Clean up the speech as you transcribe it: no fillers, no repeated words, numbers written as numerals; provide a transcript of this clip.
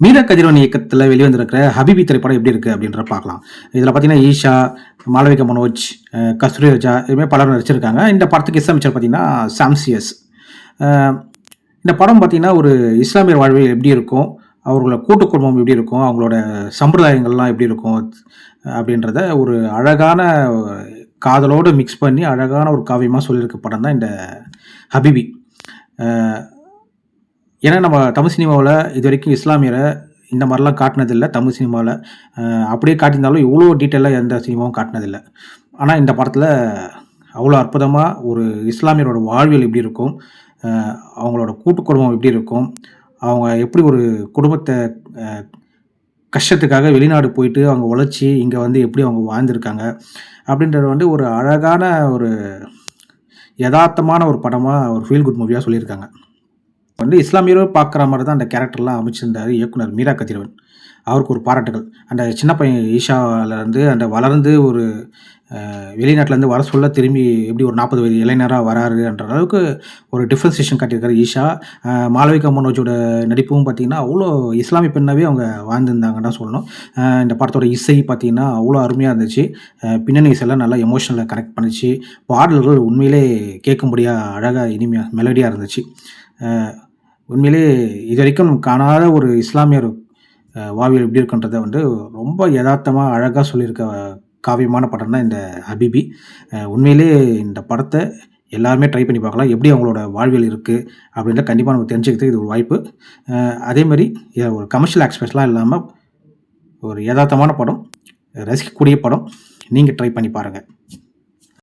மீரா கதிரவன் இயக்கத்தில் வெளிவந்திருக்கிற ஹபிபி திரைப்படம் எப்படி இருக்குது அப்படின்ற பார்க்கலாம். இதில் பார்த்தீங்கன்னா ஈஷா, மாளவிகா மனோஜ், கஸ்தூரி ராஜா இதுமாதிரி பலரும் நடிச்சிருக்காங்க. இந்த படத்துக்கு இசையமைச்சர் பார்த்தீங்கன்னா சாம்சியஸ். அஹ் இந்த படம் பார்த்தீங்கன்னா ஒரு இஸ்லாமியர் வாழ்வில் எப்படி இருக்கும், அவர்களோட கூட்டு குடும்பம் எப்படி இருக்கும், அவங்களோட சம்பிரதாயங்கள்லாம் எப்படி இருக்கும் அப்படின்றத ஒரு அழகான காதலோடு மிக்ஸ் பண்ணி அழகான ஒரு காவியமாக சொல்லியிருக்க படம் தான் இந்த ஹபிபி. அஹ் ஏன்னா நம்ம தமிழ் சினிமாவில் இது வரைக்கும் இஸ்லாமியரை இந்த மாதிரிலாம் காட்டினதில்லை. தமிழ் சினிமாவில் அப்படியே காட்டியிருந்தாலும் இவ்வளோ டீட்டெயிலாக எந்த சினிமாவும் காட்டினதில்லை. ஆனால் இந்த படத்தில் அவ்வளோ அற்புதமாக ஒரு இஸ்லாமியரோட வாழ்வியல் எப்படி இருக்கும், அவங்களோட கூட்டு குடும்பம் எப்படி இருக்கும், அவங்க எப்படி ஒரு குடும்பத்தை கஷ்டத்துக்காக வெளிநாடு போயிட்டு அவங்க உழைச்சி இங்கே வந்து எப்படி அவங்க வாழ்ந்திருக்காங்க அப்படின்றது வந்து ஒரு அழகான ஒரு யதார்த்தமான ஒரு படமாக ஒரு ஃபீல் குட் மூவியாக சொல்லியிருக்காங்க. வந்து இஸ்லாமியரும் பார்க்குற மாதிரி தான் அந்த கேரக்டர்லாம் அமைச்சிருந்தார் இயக்குனர் மீரா கதிரவன். அவருக்கு ஒரு பாராட்டுகள். அந்த சின்ன பையன் ஈஷாவிலேருந்து அந்த வளர்ந்து ஒரு வெளிநாட்டிலேருந்து வர சொல்ல திரும்பி எப்படி ஒரு 40 வயது இளைஞராக வராருன்ற அளவுக்கு ஒரு டிஃப்ரென்சியேஷன் காட்டியிருக்காரு ஈஷா. மாளவிகா மனோஜோட நடிப்பும் பார்த்திங்கன்னா அவ்வளோ இஸ்லாமிய பெண்ணாகவே அவங்க வாழ்ந்துருந்தாங்கன்னு தான் சொல்லணும். இந்த படத்தோட இசை பார்த்திங்கன்னா அவ்வளோ அருமையாக இருந்துச்சு. பின்னணி இசையெல்லாம் நல்லா எமோஷனலாக கனெக்ட் பண்ணிச்சு. பாடல்கள் உண்மையிலே கேட்கும்படியாக அழகாக இனிமையாக மெலடியாக இருந்துச்சு. உண்மையிலே இது வரைக்கும் காணாத ஒரு இஸ்லாமியர் வாழ்வியல் எப்படி இருக்குன்றத வந்து ரொம்ப யதார்த்தமாக அழகாக சொல்லியிருக்க காவியமான படம் தான் இந்த ஹபிபி. உண்மையிலே இந்த படத்தை எல்லாருமே ட்ரை பண்ணி பார்க்கலாம். எப்படி அவங்களோட வாழ்வியல் இருக்குது அப்படின்றத கண்டிப்பாக நம்ம தெரிஞ்சுக்கிறதுக்கு இது ஒரு வாய்ப்பு. அதேமாதிரி ஒரு கமர்ஷியல் ஆஸ்பெக்ட்ஸ்லாம் இல்லாமல் ஒரு யதார்த்தமான படம், ரசிக்கக்கூடிய படம். நீங்கள் ட்ரை பண்ணி பாருங்கள்.